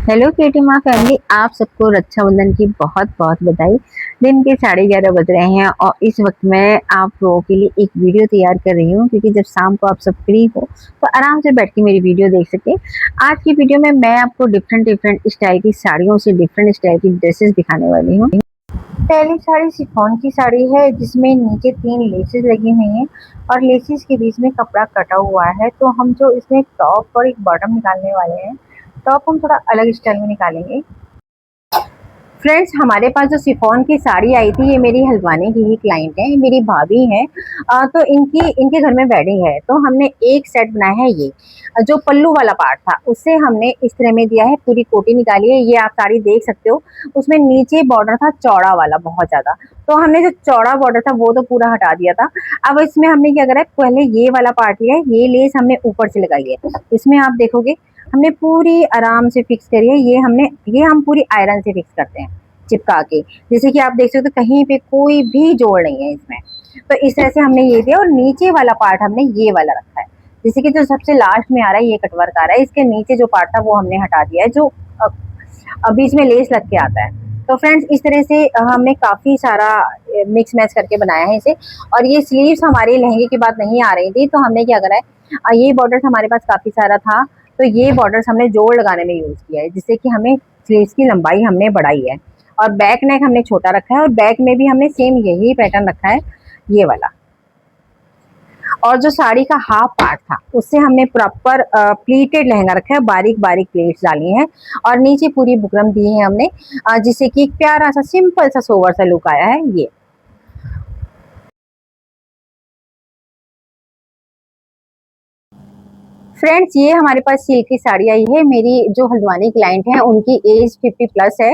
Hello केटी माँ family, आप सबको रक्षाबंधन की बहुत बहुत बधाई। दिन के 11:30 बज रहे हैं और इस वक्त मैं आप लोगों के लिए एक वीडियो तैयार कर रही हूँ, क्योंकि जब शाम को आप सब फ्री हो तो आराम से बैठ के मेरी वीडियो देख सके। आज की वीडियो में मैं आपको डिफरेंट डिफरेंट स्टाइल की साड़ियों से डिफरेंट स्टाइल की ड्रेसेस दिखाने वाली हूँ। पहली साड़ी शिफॉन की साड़ी है, जिसमें नीचे 3 लेसेस लगी हुई हैं और लेसेस के बीच में कपड़ा कटा हुआ है। तो हम जो इसमें एक टॉप और एक बॉटम निकालने वाले हैं, टॉप हम थोड़ा अलग स्टाइल में निकालेंगे। फ्रेंड्स, हमारे पास जो शिफॉन की साड़ी आई थी, ये मेरी हल्द्वानी की ही क्लाइंट है, मेरी भाभी है। तो इनके घर में वेडिंग है, तो हमने एक सेट बनाया है। ये जो पल्लू वाला पार्ट था उससे हमने इस तरह में दिया है, पूरी कोटी निकाली है। ये आप साड़ी देख सकते हो, उसमें नीचे बॉर्डर था चौड़ा वाला बहुत ज्यादा, तो हमने जो चौड़ा बॉर्डर था वो तो पूरा हटा दिया था। अब इसमें हमने क्या करा है, पहले ये वाला पार्ट लिया है, ये लेस हमने ऊपर से लगाई है। इसमें आप देखोगे हमने पूरी आराम से फिक्स करी है। ये हम पूरी आयरन से फिक्स करते हैं, चिपका के। जैसे कि आप देख सकते हो, कहीं पे कोई भी जोड़ नहीं है इसमें। तो इस तरह से हमने ये दिया और नीचे वाला पार्ट हमने ये वाला रखा है। जैसे कि जो सबसे लास्ट में आ रहा है ये कटवर्क आ रहा है, इसके नीचे जो पार्ट था वो हमने हटा दिया है, जो बीच में लेस लग के आता है। तो फ्रेंड्स, इस तरह से हमने काफी सारा मिक्स मैच करके बनाया है इसे। और ये स्लीव्स हमारे लहंगे की बात नहीं आ रही थी, तो हमने क्या करा है, ये बॉर्डर हमारे पास काफी सारा था, तो ये बॉर्डर हमने जोड़ लगाने में यूज किया है, जिससे कि हमें स्लीव्स की लंबाई हमने बढ़ाई है। और बैक नेक हमने छोटा रखा है, और बैक में भी हमने सेम यही पैटर्न रखा है, ये वाला। और जो साड़ी का हाफ पार्ट था उससे हमने प्रॉपर प्लीटेड लहंगा रखा है, बारीक बारीक प्लेट्स डाली हैं और नीचे पूरी बुकरम दी है हमने, जिससे कि एक प्यारा सा सिंपल सा सोवर सा लुक आया है। ये फ्रेंड्स, ये हमारे पास सिल्क की साड़ी आई है। मेरी जो हल्द्वानी क्लाइंट है उनकी एज 50+ है।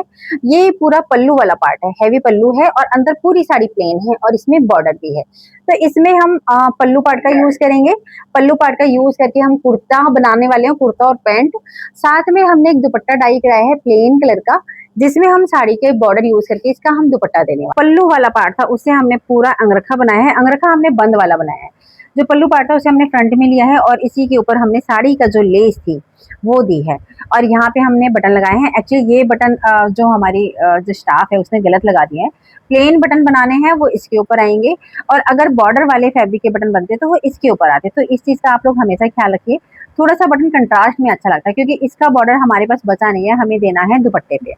ये पूरा पल्लू वाला पार्ट है, हैवी पल्लू है और अंदर पूरी साड़ी प्लेन है और इसमें बॉर्डर भी है। तो इसमें हम पल्लू पार्ट का यूज करेंगे। पल्लू पार्ट का यूज करके हम कुर्ता बनाने वाले हैं, कुर्ता और पैंट। साथ में हमने एक दुपट्टा डाई कराया है प्लेन कलर का, जिसमें हम साड़ी के बॉर्डर यूज करके इसका हम दुपट्टा देने वाले। पल्लू वाला पार्ट था उससे हमने पूरा अंगरखा बनाया है। अंगरखा हमने बंद वाला बनाया है। जो पल्लू पार्ट है उसे हमने फ्रंट में लिया है और इसी के ऊपर हमने साड़ी का जो लेस थी वो दी है। और यहाँ पे हमने बटन लगाए हैं। एक्चुअली ये बटन जो हमारी जो स्टाफ है उसने गलत लगा दिया है। प्लेन बटन बनाने हैं वो इसके ऊपर आएंगे, और अगर बॉर्डर वाले फैब्रिक के बटन बनते तो वो इसके ऊपर आते। तो इस चीज का आप लोग हमेशा ख्याल रखिए। थोड़ा सा बटन कंट्रास्ट में अच्छा लगता है, क्योंकि इसका बॉर्डर हमारे पास बचा नहीं है, हमें देना है दुपट्टे पे।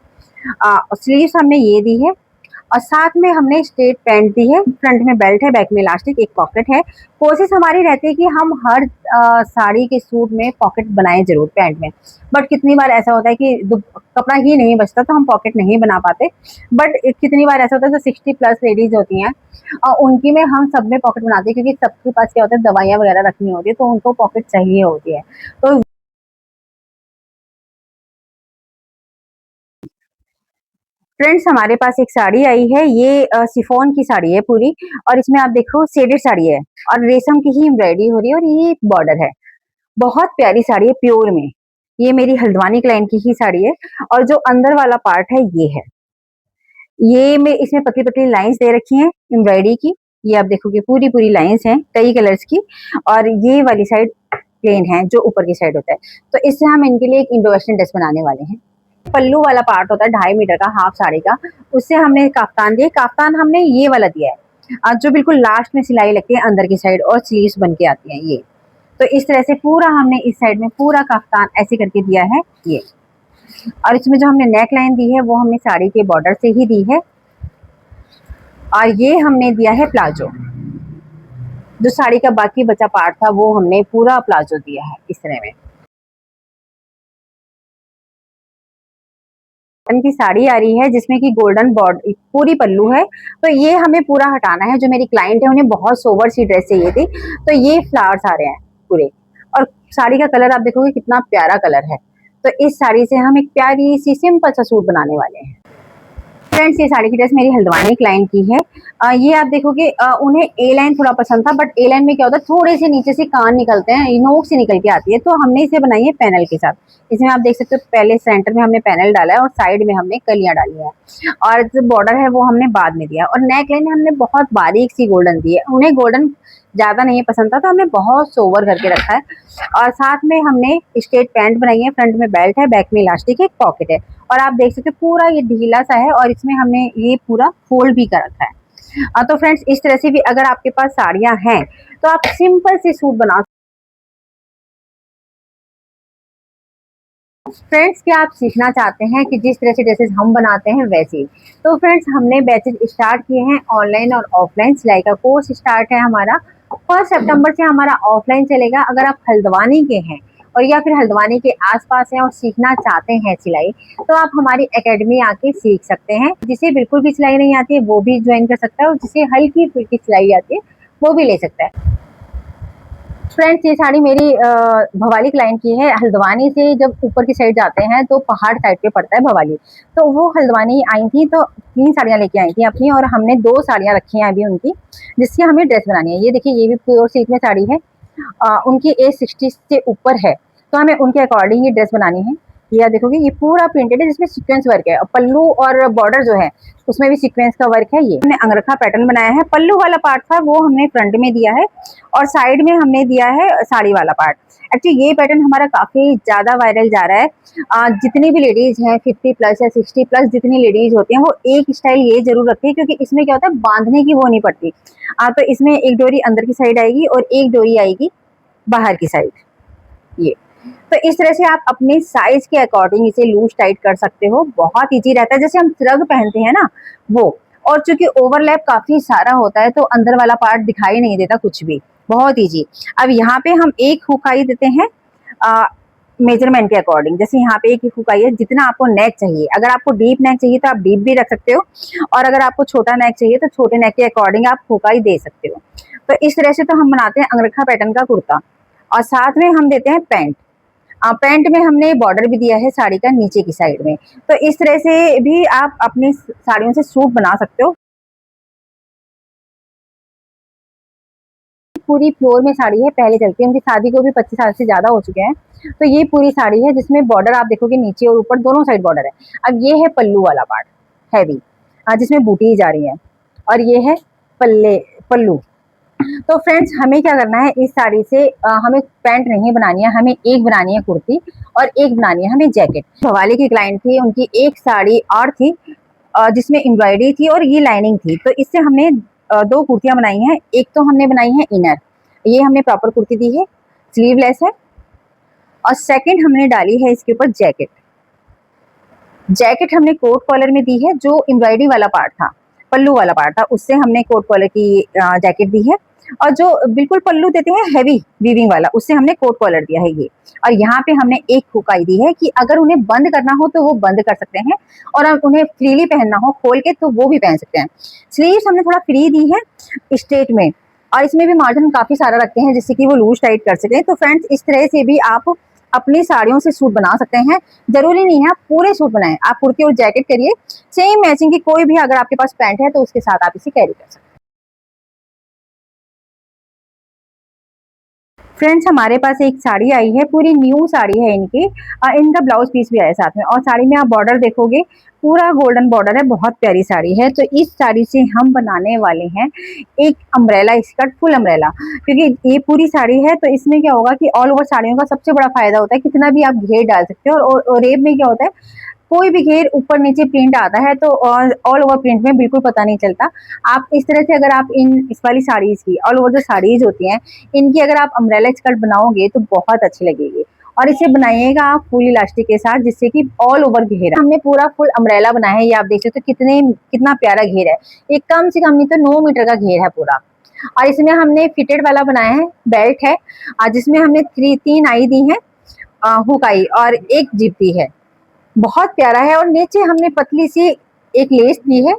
स्लीव्स हमने ये दी है, और साथ में हमने स्ट्रेट पैंट दी है। फ्रंट में बेल्ट है, बैक में इलास्टिक, एक पॉकेट है। कोशिश हमारी रहती है कि हम हर साड़ी के सूट में पॉकेट बनाएं जरूर पैंट में। बट कितनी बार ऐसा होता है कि कपड़ा ही नहीं बचता, तो हम पॉकेट नहीं बना पाते। बट कितनी बार ऐसा होता है, जो 60+ लेडीज होती हैं उनकी में हम सब में पॉकेट बनाते हैं, क्योंकि सबके पास क्या होता है, दवाइयाँ वगैरह रखनी होती है, तो उनको पॉकेट चाहिए होती है। तो फ्रेंड्स, हमारे पास एक साड़ी आई है, ये शिफॉन की साड़ी है पूरी। और इसमें आप देखो शेडेड साड़ी है और रेशम की ही एम्ब्रॉयडरी हो रही है, और ये बॉर्डर है। बहुत प्यारी साड़ी है, प्योर में। ये मेरी हल्द्वानी क्लाइंट की ही साड़ी है। और जो अंदर वाला पार्ट है ये है, ये में इसमें पतली पतली लाइंस दे रखी हैं एम्ब्रॉयडरी की। ये आप देखोगे पूरी पूरी लाइंस हैं कई कलर्स की। और ये वाली साइड प्लेन है, जो ऊपर की साइड होता है। तो इससे हम इनके लिए एक इंडो वेस्टर्न ड्रेस बनाने वाले हैं। पल्लू वाला पार्ट होता है 2.5 मीटर का, हाफ साड़ी का, उससे हमने काफ्तान दिया। काफ्तान हमने ये वाला दिया है, जो बिल्कुल लास्ट में सिलाई लगती है अंदर की साइड और स्लीव्स बन के आती हैं ये। तो इस तरह से पूरा हमने इस साइड में पूरा काफ्तान ऐसे करके दिया है ये। और इसमें जो हमने नेक लाइन दी है वो हमने साड़ी के बॉर्डर से ही दी है। और ये हमने दिया है प्लाजो। जो साड़ी का बाकी बचा पार्ट था वो हमने पूरा प्लाजो दिया है इस तरह में। कॉटन की साड़ी आ रही है, जिसमें कि गोल्डन बॉर्डर पूरी पल्लू है। तो ये हमें पूरा हटाना है। जो मेरी क्लाइंट है उन्हें बहुत सोबर सी ड्रेस चाहिए थी, तो ये फ्लावर्स आ रहे हैं पूरे। और साड़ी का कलर आप देखोगे कितना प्यारा कलर है। तो इस साड़ी से हम एक प्यारी सी सिंपल सा सूट बनाने वाले हैं। फ्रेंड्स, ये साड़ी की ड्रेस मेरी हल्द्वानी क्लाइंट की है। ये आप देखोगे, उन्हें ए लाइन थोड़ा पसंद था, बट ए लाइन में क्या होता है, थोड़े से नीचे से कान निकलते हैं, नोक से निकल के आती है। तो हमने इसे बनाई है पैनल के साथ। इसमें आप देख सकते हो, पहले सेंटर में हमने पैनल डाला है और साइड में हमने कलियां डाली है। और जो बॉर्डर है वो हमने बाद में दिया। और नेक लाइन हमने बहुत बारीक सी गोल्डन दी है, उन्हें गोल्डन ज़्यादा नहीं पसंद था, तो हमने बहुत सोवर करके रखा है। और साथ में हमने स्ट्रेट पैंट बनाई है, फ्रंट में बेल्ट है, बैक में इलास्टिक है, एक पॉकेट है, और आप देख सकते हैं पूरा ये ढीला सा है, और इसमें हमने ये पूरा फोल्ड भी कर रखा है। तो फ्रेंड्स, इस तरह से भी अगर आपके पास साड़ियाँ हैं तो आप सिंपल से सूट बना। फ्रेंड्स, क्या आप सीखना चाहते हैं कि जिस तरह से ड्रेसेस हम बनाते हैं वैसे ही? तो फ्रेंड्स, हमने बैचेज स्टार्ट किए हैं ऑनलाइन और ऑफलाइन। सिलाई का कोर्स स्टार्ट है हमारा 1 सितंबर से, हमारा ऑफलाइन चलेगा। अगर आप हल्द्वानी के हैं और या फिर हल्द्वानी के आसपास हैं और सीखना चाहते हैं सिलाई, तो आप हमारी एकेडमी आके सीख सकते हैं। जिसे बिल्कुल भी सिलाई नहीं आती है वो भी ज्वाइन कर सकता है, और जिसे हल्की फुल्की सिलाई आती है वो भी ले सकता है। फ्रेंड्स, ये साड़ी मेरी भवाली क्लाइंट की है। हल्द्वानी से जब ऊपर की साइड जाते हैं तो पहाड़ साइड पे पड़ता है भवाली, तो वो हल्द्वानी आई थी, तो 3 साड़ियाँ लेके आई थी अपनी, और हमने 2 साड़ियाँ रखी हैं अभी उनकी, जिसकी हमें ड्रेस बनानी है। ये देखिए, ये भी प्योर सिल्क में साड़ी है। उनकी एज 60 से ऊपर है, तो हमें उनके अकॉर्डिंग ये ड्रेस बनानी है। ये आप देखोगे, ये पूरा प्रिंटेड है, जिसमें सीक्वेंस वर्क है, और पल्लू और बॉर्डर जो है उसमें भी सीक्वेंस का वर्क है। ये हमने अंगरखा पैटर्न बनाया है। पल्लू वाला पार्ट था वो हमने फ्रंट में दिया है, और साइड में हमने दिया है साड़ी वाला पार्ट। एक्चुअली ये पैटर्न हमारा काफी ज्यादा वायरल जा रहा है। जितनी भी लेडीज हैं 50+ या 60+, जितनी लेडीज होती हैं वो एक स्टाइल ये जरूर रखती है, क्योंकि इसमें क्या होता है, बांधने की वो नहीं पड़ती। तो इसमें एक डोरी अंदर की साइड आएगी और एक डोरी आएगी बाहर की साइड। ये तो इस तरह से आप अपने साइज के अकॉर्डिंग इसे लूज टाइट कर सकते हो। बहुत इजी रहता है, जैसे हम श्रग पहनते हैं ना वो। और चूंकि ओवरलैप काफी सारा होता है तो अंदर वाला पार्ट दिखाई नहीं देता कुछ भी। बहुत इजी। अब यहाँ पे हम एक हुकाई देते हैं मेजरमेंट के अकॉर्डिंग। जैसे यहाँ पे एक हुकाई है, जितना आपको नेक चाहिए। अगर आपको डीप नेक चाहिए तो आप डीप भी रख सकते हो, और अगर आपको छोटा नेक चाहिए तो छोटे नेक के अकॉर्डिंग आप हुकाई दे सकते हो। तो इस तरह से तो हम बनाते हैं अंगरखा पैटर्न का कुर्ता, और साथ में हम देते हैं पैंट। पैंट में हमने बॉर्डर भी दिया है साड़ी का नीचे की साइड में। तो इस तरह से भी आप अपनी साड़ियों से सूट बना सकते हो। पूरी प्योर में साड़ी है, पहले चलती है, उनकी शादी को भी 25 साल से ज्यादा हो चुके हैं। तो ये पूरी साड़ी है, जिसमें बॉर्डर आप देखोगे नीचे और ऊपर दोनों साइड बॉर्डर है। अब ये है पल्लू वाला पार्ट, हैवी, जिसमें बूटी जा रही है, और ये है पल्ले पल्लू। तो फ्रेंड्स, हमें क्या करना है, इस साड़ी से हमें पैंट नहीं बनानी है, हमें एक बनानी है कुर्ती, और एक बनानी है हमें जैकेट। भवाली की क्लाइंट थी, उनकी एक साड़ी और थी जिसमें एम्ब्रॉयडरी थी और ये लाइनिंग थी। तो इससे हमने 2 कुर्तियां बनाई हैं। एक तो हमने बनाई है इनर, ये हमने प्रॉपर कुर्ती दी है, स्लीवलेस है, और सेकंड हमने डाली है इसके ऊपर जैकेट। जैकेट हमने कोट कॉलर में दी है, जो एम्ब्रॉयडरी वाला पार्ट था, पल्लू वाला पार्ट था, उससे हमने कोट कॉलर की जैकेट दी है। और जो बिल्कुल पल्लू देते हैं हैवी वीविंग वाला, उससे हमने कोट कॉलर दिया है ये। और यहाँ पे हमने एक हुकाई दी है कि अगर उन्हें बंद करना हो तो वो बंद कर सकते हैं, और अगर उन्हें फ्रीली पहनना हो खोल के तो वो भी पहन सकते हैं। स्लीव्स हमने थोड़ा फ्री दी है स्ट्रेट में, और इसमें भी मार्जिन काफी सारा रखते हैं, जिससे कि वो लूज टाइट कर सके। तो फ्रेंड्स, इस तरह से भी आप अपनी साड़ियों से सूट बना सकते हैं। जरूरी नहीं है आप पूरे सूट बनाएं, आप कुर्ती और जैकेट करिए सेम मैचिंग की। कोई भी अगर आपके पास पैंट है तो उसके साथ आप इसे कैरी कर सकते हैं। फ्रेंड्स, हमारे पास एक साड़ी आई है, पूरी न्यू साड़ी है इनकी। इनका ब्लाउज पीस भी आया साथ में, और साड़ी में आप बॉर्डर देखोगे पूरा गोल्डन बॉर्डर है, बहुत प्यारी साड़ी है। तो इस साड़ी से हम बनाने वाले हैं एक अम्ब्रेला स्कर्ट, फुल अम्ब्रेला। क्योंकि ये पूरी साड़ी है तो इसमें क्या होगा कि ऑल ओवर साड़ियों का सबसे बड़ा फायदा होता है कितना भी आप घेर डाल सकते हो। और रेब में क्या होता है, कोई भी घेर ऊपर नीचे प्रिंट आता है तो ऑल ओवर प्रिंट में बिल्कुल पता नहीं चलता। आप इस तरह से अगर आप इस वाली साड़ीज की, ऑल ओवर जो साड़ीज होती हैं इनकी, अगर आप अम्ब्रेला स्कर्ट बनाओगे तो बहुत अच्छी लगेगी। और इसे बनाइएगा आप फुल इलास्टिक के साथ, जिससे कि ऑल ओवर घेर। हमने पूरा फुल अम्ब्रेला बनाया है, ये आप देख सकते हो कितना प्यारा घेर है। ये कम से कम नहीं तो 9 मीटर का घेर है पूरा। और इसमें हमने फिटेड वाला बनाया है, बेल्ट है, जिसमें हमने 3 आई दी है हुक आई, और एक जिप दी है। बहुत प्यारा है। और नीचे हमने पतली सी एक लेस दी है,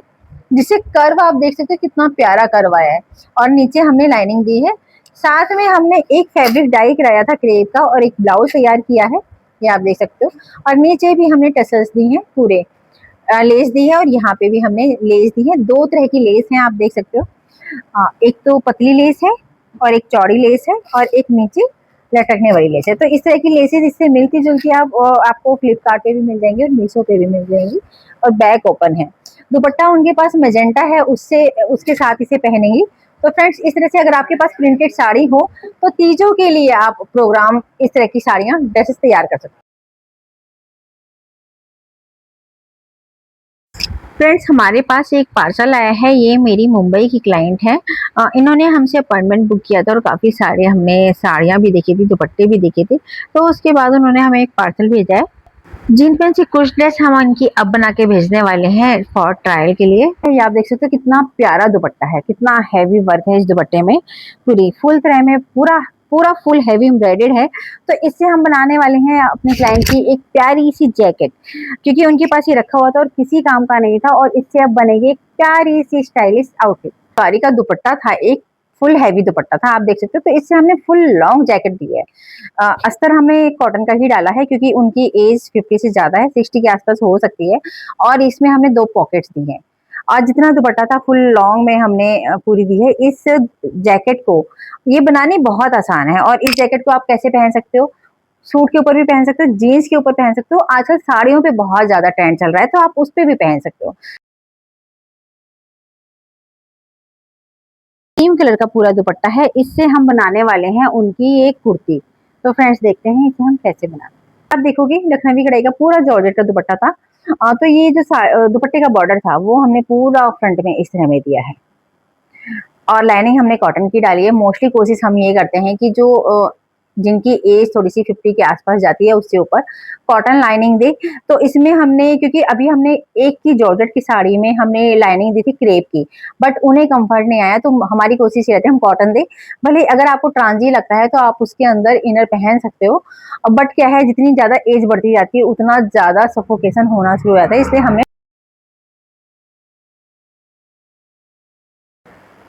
जिसे कर्व आप देख सकते हो कितना प्यारा कर्व आया है। और नीचे हमने लाइनिंग दी है। साथ में हमने एक फैब्रिक डाई कराया था क्रेप का, और एक ब्लाउज तैयार किया है, ये आप देख सकते हो। और नीचे भी हमने टसल्स दी हैं, पूरे लेस दी है, और यहाँ पे भी हमने लेस दी है। 2 तरह की लेस हैं, आप देख सकते हो। एक तो पतली लेस है और एक चौड़ी लेस है, और एक नीचे लटकने वाली लेस है। तो इस तरह की लेसेस इससे मिलती जुलती आपको फ्लिपकार्ट पे भी मिल जाएंगी और मीशो पे भी मिल जाएंगी। और बैक ओपन है। दुपट्टा उनके पास मेजेंटा है, उससे उसके साथ इसे पहनेंगी तो फ्रेंड्स इस तरह से अगर आपके पास प्रिंटेड साड़ी हो तो तीजों के लिए आप प्रोग्राम इस तरह की साड़ियाँ ड्रेसेस तैयार कर सकते हैं। फ्रेंड्स हमारे पास एक पार्सल आया है, ये मेरी मुंबई की क्लाइंट है। इन्होंने हमसे अपॉइंटमेंट बुक किया था और काफ़ी सारे हमने साड़ियाँ भी देखी थी, दुपट्टे भी देखे थे। तो उसके बाद उन्होंने हमें एक पार्सल भेजा है जिनमें से कुछ ड्रेस हम उनकी अब बना के भेजने वाले हैं फॉर ट्रायल के लिए। ये आप देख सकते हो कितना प्यारा दुपट्टा है, कितना हैवी वर्क है इस दुपट्टे में, पूरी फुल तरह में पूरा पूरा फुल हैवी एम्ब्रॉयडेड है। तो इससे हम बनाने वाले हैं अपने क्लाइंट की एक प्यारी सी जैकेट, क्योंकि उनके पास ये रखा हुआ था और किसी काम का नहीं था, और इससे अब बनेगी एक प्यारी सी स्टाइलिश आउटफिट। साड़ी का दुपट्टा था एक फुल हैवी दुपट्टा था, आप देख सकते हो। तो इससे हमने फुल लॉन्ग जैकेट दी है। अस्तर हमने कॉटन का ही डाला है क्योंकि उनकी एज 50 से ज्यादा है, 60 के आसपास हो सकती है। और इसमें हमने 2 पॉकेट्स दी हैं, और जितना दुपट्टा था फुल लॉन्ग में हमने पूरी दी है। इस जैकेट को ये बनानी बहुत आसान है, और इस जैकेट को आप कैसे पहन सकते हो, सूट के ऊपर भी पहन सकते हो, जीन्स के ऊपर पहन सकते हो, आजकल साड़ियों पे बहुत ज्यादा ट्रेंड चल रहा है तो आप उस पे भी पहन सकते हो। क्रीम कलर का पूरा दुपट्टा है, इससे हम बनाने वाले हैं उनकी एक कुर्ती। तो फ्रेंड्स देखते हैं इसे हम कैसे बनाते हैं। आप देखोगे लखनवी कढ़ाई का पूरा जॉर्जेट का दुपट्टा था। तो ये जो दुपट्टे का बॉर्डर था वो हमने पूरा फ्रंट में इस तरह में दिया है, और लाइनिंग हमने कॉटन की डाली है। मोस्टली कोशिश हम ये करते हैं कि जो जिनकी एज थोड़ी सी 50 के आसपास जाती है उससे ऊपर कॉटन लाइनिंग दे। तो इसमें हमने, क्योंकि अभी हमने एक की जॉर्जेट की साड़ी में हमने लाइनिंग दी थी क्रेप की, बट उन्हें कंफर्ट नहीं आया, तो हमारी कोशिश ये रहती है हम कॉटन दे। भले अगर आपको ट्रांजी लगता है तो आप उसके अंदर इनर पहन सकते हो, बट क्या है जितनी ज्यादा एज बढ़ती जाती है उतना ज्यादा सफोकेशन होना शुरू हो जाता है, इसलिए हमने।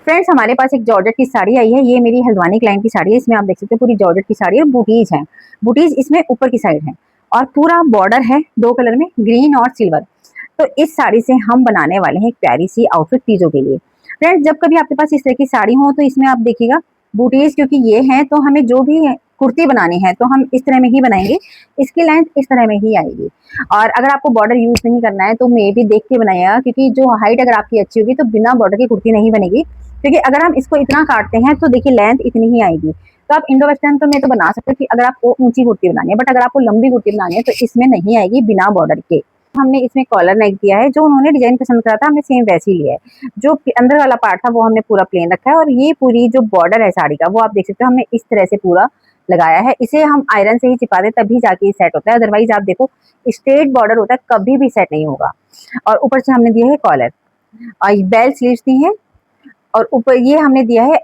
फ्रेंड्स हमारे पास एक जॉर्जेट की साड़ी आई है, ये मेरी हल्द्वानी क्लाइंट की साड़ी है। इसमें आप देख सकते हो पूरी जॉर्जेट की साड़ी है, बूटीज है, बूटीज इसमें ऊपर की साइड है, और पूरा बॉर्डर है 2 कलर में, ग्रीन और सिल्वर। तो इस साड़ी से हम बनाने वाले हैं एक प्यारी सी आउटफिट तीजों के लिए। फ्रेंड्स जब कभी आपके पास इस तरह की साड़ी हो तो इसमें आप देखिएगा बूटीज क्योंकि ये हैं, तो हमें जो भी कुर्ती बनानी है तो हम इस तरह में ही बनाएंगे, इसकी लेंथ इस तरह में ही आएगी। और अगर आपको बॉर्डर यूज नहीं करना है तो मे भी देख के बनाइएगा, क्योंकि जो हाइट अगर आपकी अच्छी होगी तो बिना बॉर्डर की कुर्ती नहीं बनेगी, क्योंकि अगर हम इसको इतना काटते हैं तो देखिए लेंथ इतनी ही आएगी। तो आप इंडो वेस्टर्न तो में तो बना सकते हो कि अगर आपको ऊंची कुर्ती बनानी है, बट अगर आपको लंबी कुर्ती बनानी है तो इसमें नहीं आएगी बिना बॉर्डर के। हमने इसमें कॉलर नेक दिया है, जो उन्होंने डिजाइन पसंद करा था हमने सेम वैसे ही लिया है। जो अंदर वाला पार्ट था वो हमने पूरा प्लेन रखा है, और ये पूरी जो बॉर्डर है साड़ी का वो आप देख सकते हो हमने इस तरह से पूरा लगाया है। इसे हम आयरन से ही चिपा दे तभी जाके सेट होता है, अदरवाइज आप देखो स्ट्रेट बॉर्डर होता है कभी भी सेट नहीं होगा। और ऊपर से हमने दिया है कॉलर, और बेल स्लीव्स दी है, और ऊपर ये हमने दिया है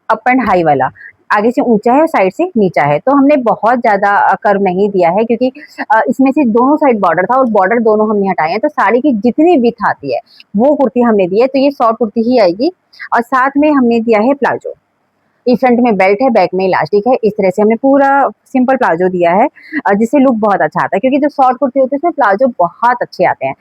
अप एंड हाई वाला, आगे से ऊंचा है और साइड से नीचा है। तो हमने बहुत ज्यादा कर्व नहीं दिया है, क्योंकि इसमें से दोनों साइड बॉर्डर था और बॉर्डर दोनों हमने हटाए हैं, तो साड़ी की जितनी विड्थ आती है वो कुर्ती हमने दी है, तो ये शॉर्ट कुर्ती ही आएगी। और साथ में हमने दिया है प्लाजो, ये फ्रंट में बेल्ट है, बैक में इलास्टिक है, इस तरह से हमने पूरा सिंपल प्लाजो दिया है, जिससे लुक बहुत अच्छा आता है, क्योंकि जो शॉर्ट कुर्ती होती है उसमें प्लाजो बहुत अच्छे आते हैं।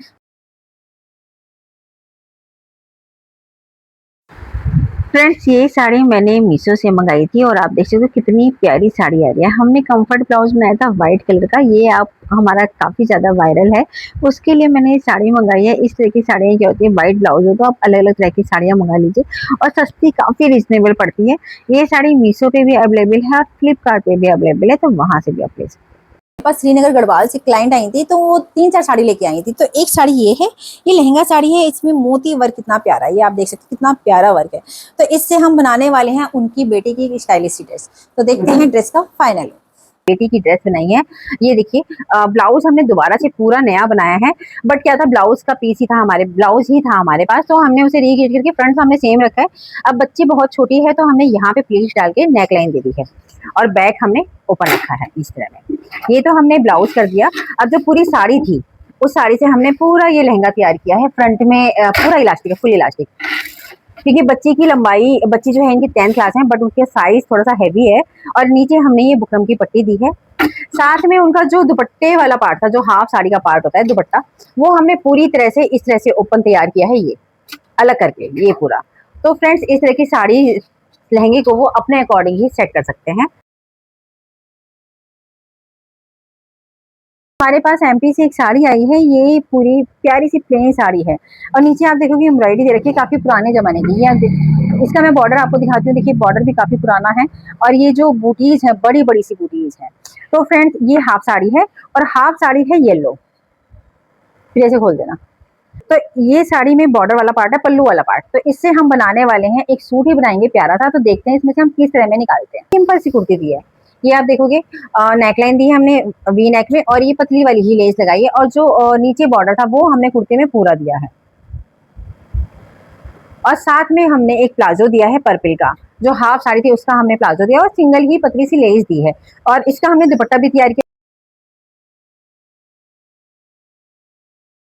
फ्रेंड्स ये साड़ी मैंने मीशो से मंगाई थी, और आप देख सकते हो कितनी प्यारी साड़ी आ रही है। हमने कंफर्ट ब्लाउज बनाया था वाइट कलर का, ये आप हमारा काफ़ी ज़्यादा वायरल है, उसके लिए मैंने ये साड़ी मंगाई है। इस तरह की साड़ियाँ क्या होती है, वाइट ब्लाउज हो तो आप अलग अलग तरह की साड़ियाँ मंगा लीजिए, और सस्ती काफ़ी रिजनेबल पड़ती है। ये साड़ी मीशो पे भी अवेलेबल है और फ्लिपकार्ट पे भी अवेलेबल है, तो वहाँ से भी आप ले सकते हैं। पास श्रीनगर गढ़वाल से क्लाइंट आई थी, तो वो 3-4 साड़ी लेके आई थी। तो एक साड़ी ये है, ये लहंगा साड़ी है, इसमें मोती वर्क कितना प्यारा है, ये आप देख सकते हैं कितना प्यारा वर्क है। तो इससे हम बनाने वाले हैं उनकी बेटी की स्टाइलिश ड्रेस। तो देखते हैं ड्रेस का फाइनल। बेटी की ड्रेस बनाई है, ये देखिए ब्लाउज हमने दोबारा से पूरा नया बनाया है, बट क्या था ब्लाउज का पीस ही था, हमारे ब्लाउज ही था हमारे पास, तो हमने उसे रीक्रिएट करके फ्रंट हमने सेम रखा है। अब बच्ची बहुत छोटी है तो हमने यहाँ पे प्लीट डाल के नेक लाइन दे दी है, और बैक हमने ओपन रखा है इस तरह में। ये तो हमने ब्लाउज कर दिया। अब जो पूरी साड़ी थी उस साड़ी से हमने पूरा ये लहंगा तैयार किया है, फ्रंट में पूरा इलास्टिक है, फुल इलास्टिक, क्योंकि बच्ची की लंबाई, बच्ची जो है इनकी 10th क्लास है, बट उनके साइज थोड़ा सा हैवी है, और नीचे हमने ये बुकरम की पट्टी दी है। साथ में उनका जो दुपट्टे वाला पार्ट था, जो हाफ साड़ी का पार्ट होता है दुपट्टा, वो हमने पूरी तरह से इस तरह से ओपन तैयार किया है, ये अलग करके ये पूरा। तो फ्रेंड्स इस तरह की साड़ी लहंगे को वो अपने अकॉर्डिंग ही सेट कर सकते हैं। हमारे पास एमपी से एक साड़ी आई है, ये पूरी प्यारी सी प्लेन साड़ी है और नीचे आप देखोगे एम्ब्रॉयडरी दे रखी है काफी पुराने जमाने की। इसका मैं बॉर्डर आपको दिखाती हूँ, देखिए बॉर्डर भी काफी पुराना है और ये जो बूटीज है बड़ी बड़ी सी बूटीज है। तो फ्रेंड्स ये हाफ साड़ी है और हाफ साड़ी है येलो, फिर ऐसे खोल देना। तो ये साड़ी में बॉर्डर वाला पार्ट है, पल्लू वाला पार्ट। तो इससे हम बनाने वाले हैं एक सूट ही बनाएंगे प्यारा सा। तो देखते हैं इसमें से हम किस तरह में निकालते हैं। सिंपल सी कुर्ती दी है, ये आप देखोगे नेकलाइन दी है हमने वी नेक में और ये पतली वाली ही लेस लगाई है और जो नीचे बॉर्डर था वो हमने कुर्ते में पूरा दिया है और साथ में हमने एक प्लाजो दिया है पर्पल का, जो हाफ साड़ी थी उसका हमने प्लाजो दिया और सिंगल ही पतली सी लेस दी है और इसका हमने दुपट्टा भी तैयार किया।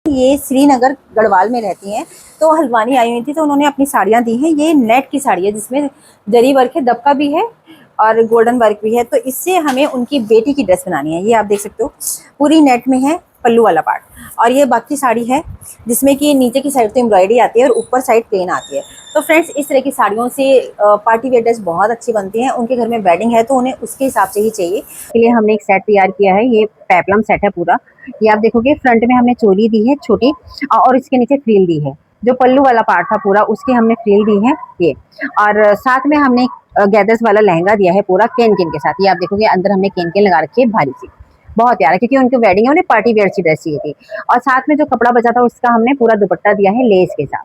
ये श्रीनगर गढ़वाल में रहती हैं, तो हल्द्वानी आई हुई थी तो उन्होंने अपनी साड़ियाँ दी हैं। ये नेट की साड़ी है जिसमें जरी वर्क है, दबका भी है और गोल्डन वर्क भी है। तो इससे हमें उनकी बेटी की ड्रेस बनानी है। ये आप देख सकते हो पूरी नेट में है पल्लू वाला पार्ट और ये बाकी साड़ी है जिसमें कि नीचे की साइड तो एम्ब्रॉयडरी आती है और ऊपर साइड प्लेन आती है। तो फ्रेंड्स इस तरह की साड़ियों से पार्टी वेयर ड्रेस बहुत अच्छी बनती हैं। उनके घर में वेडिंग है तो उन्हें उसके हिसाब से ही चाहिए। इसके लिए हमने एक सेट तैयार किया है, ये पेप्लम सेट है पूरा। ये आप देखोगे फ्रंट में हमने चोली दी है छोटी और इसके नीचे फ्रिल दी है। जो पल्लू वाला पार्ट था पूरा उसकी हमने फ्रिल दी है ये, और साथ में हमने गैदर्स वाला लहंगा दिया है पूरा केन केन के साथ। ये आप देखोगे अंदर हमने केन केन लगा रखी है भारी सी, बहुत प्यारा, क्योंकि उनकी वेडिंग है, उन्हें पार्टी वेयर सी ड्रेस चाहिए थी। और साथ में जो कपड़ा बचा था उसका हमने पूरा दुपट्टा दिया है लेस के साथ।